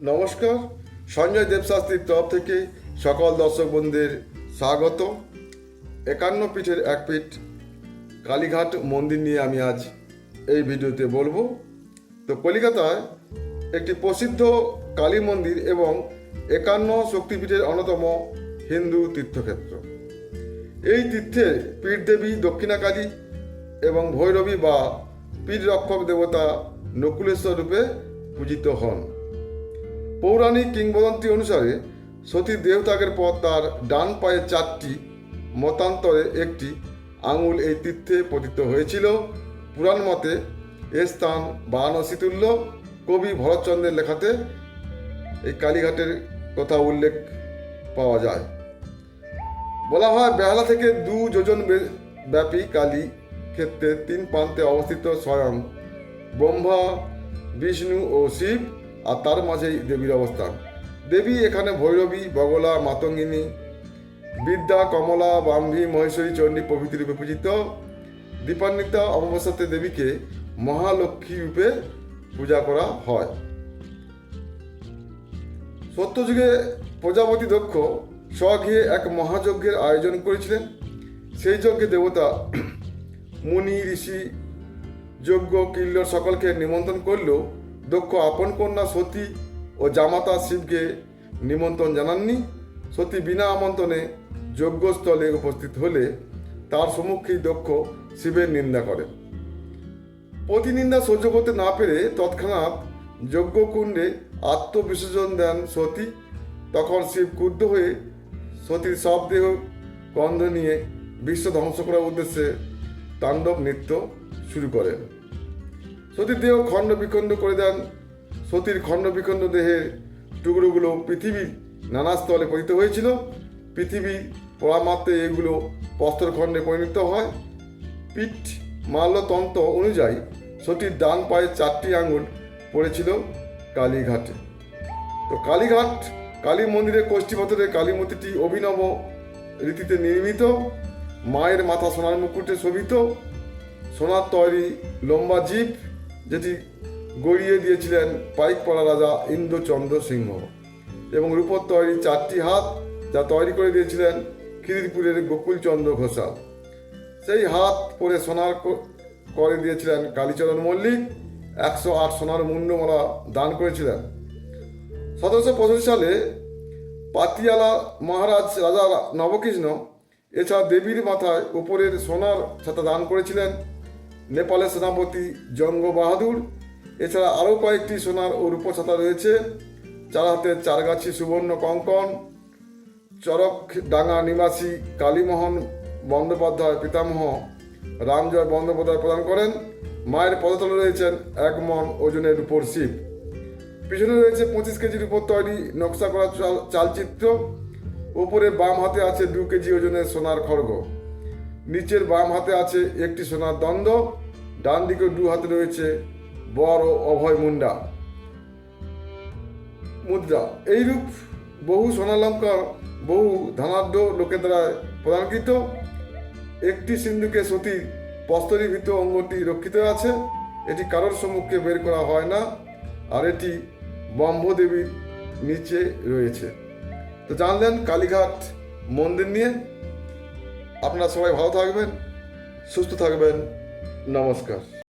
নমস্কার, সঞ্জয় দেবশাস্ত্রীর তরফ থেকে সকল দর্শক বন্ধুদের স্বাগত। 51 পীঠের এক পীঠ কালীঘাট মন্দির নিয়ে আমি আজ এই ভিডিওতে বলবো। তো কলিকাতায় একটি প্রসিদ্ধ কালী মন্দির এবং 51 শক্তিপীঠের অন্যতম হিন্দু তীর্থক্ষেত্র। এই তীর্থে পীঠ দেবী দক্ষিণাকালী এবং ভৈরবী বা পীঠ রক্ষক দেবতা নকুলেশ্বর রূপে পূজিত হন। পৌরাণিক কিংবদন্তি অনুসারে সতীর দেহত্যাগের পর তার ডান পায়ে 4টি মতান্তরে একটি আঙুল এই তীর্থে পতিত হয়েছিল। পুরাণ মতে এ স্থান বারাণসীতুল্য। কবি ভরতচন্দ্রের লেখাতে এই কালীঘাটের কথা উল্লেখ পাওয়া যায়। বলা হয় বেহালা থেকে 2 যোজন ব্যাপী কালী ক্ষেত্রে 3 প্রান্তে অবস্থিত স্বয়ং ব্রহ্মা, বিষ্ণু ও শিব, আর তার মাঝেই দেবীর অবস্থান। দেবী এখানে ভৈরবী, বগলা, মাতঙ্গিনী, বিদ্যা, কমলা, ব্রাহ্মী, মহেশ্বরী, চণ্ডী প্রভৃতি রূপে পূজিত। দীপান্বিতা অমাবস্যাতে দেবীকে মহালক্ষ্মী রূপে পূজা করা হয়। সত্যযুগে প্রজাপতি দক্ষ স্বগৃহে এক মহাযজ্ঞের আয়োজন করেছিলেন। সেই যজ্ঞে দেবতা মুনি, ঋষি, যজ্ঞ, কিল্লর সকলকে নিমন্ত্রণ করলেও দক্ষ আপন কন্যা সতী ও জামাতা শিবকে নিমন্ত্রণ জানাননি। সতী বিনা আমন্ত্রণে যজ্ঞস্থলে উপস্থিত হলে তার সম্মুখেই দক্ষ শিবের নিন্দা করেন। প্রতিনিন্দা সহ্য করতে না পেরে তৎক্ষণাৎ যজ্ঞকুণ্ডে আত্মবিসর্জন দেন সতী। তখন শিব ক্রুদ্ধ হয়ে সতীর সব দেহ গন্ধ নিয়ে বিশ্ব ধ্বংস করার উদ্দেশ্যে তাণ্ডব নৃত্য শুরু করেন। সতীর দেহ খণ্ড বিখণ্ড করে দেন। সতীর খণ্ড বিখণ্ড দেহের টুকরোগুলো পৃথিবীর নানা স্থলে পতিত হয়েছিল। পৃথিবীর পরামাত্রে এগুলো প্রস্তরখণ্ডে পরিণত হয়। পীঠ মাল্যতন্ত্র অনুযায়ী সতীর ডান পায়ে 4টি আঙুল পড়েছিল কালীঘাটে। তো কালীঘাট কালী মন্দিরের কোষ্ঠীপাথরে কালী মূর্তিটি অভিনব রীতিতে নির্মিত। মায়ের মাথা সোনার মুকুটে শোভিত। সোনার তৈরি লম্বা জিভ, যেটি গড়িয়ে দিয়েছিলেন পাইকপাড়া রাজা ইন্দ্রচন্দ্র সিংহ, এবং রূপোর তৈরি 4টি হাত, যা তৈরি করে দিয়েছিলেন খিদিরপুরের গোকুলচন্দ্র ঘোষাল। সেই হাত পরে সোনার করে দিয়েছিলেন কালীচরণ মল্লিক। 108 সোনার মুন্ডমালা দান করেছিলেন। 1785 সালে পাতিয়ালা মহারাজ রাজা নবকৃষ্ণ এছাড়া দেবীর মাথায় উপরের সোনার ছাতা দান করেছিলেন নেপালের সেনাপতি জঙ্গ বাহাদুর। এছাড়া আরও কয়েকটি সোনার ও রূপোর ছাতা রয়েছে। 4 হাতের 4গাছি সুবর্ণ কঙ্কন চরকডাঙ্গা নিবাসী কালীমোহন বন্দ্যোপাধ্যায় পিতামহ রামজয় বন্দ্যোপাধ্যায় প্রদান করেন। মায়ের পদতলে রয়েছেন 1 মণ ওজনের রূপোর শিব। পিছনে রয়েছে 25 কেজি রূপোর তৈরি নকশা করা চালচিত্র। ওপরে বাম হাতে আছে 2 কেজি ওজনের সোনার খড়গ। নিচের বাম হাতে আছে একটি সোনার দণ্ড। ডান দিকে 2 হাতে রয়েছে বর ও অভয় মুদ্রা। এইরূপ বহু সোনালঙ্কার বহু ধনাঢ্য লোকের দ্বারা প্রদানকৃত। একটি সিন্ধুকে সতীর প্রস্তরীভূত অঙ্গটি রক্ষিত আছে। এটি কারোর সম্মুখে বের করা হয় না, আর এটি ব্রহ্মদেবীর নিচে রয়েছে। তো জানলেন কালীঘাট মন্দির নিয়ে। আপনারা সবাই ভালো থাকবেন, সুস্থ থাকবেন। নমস্কার।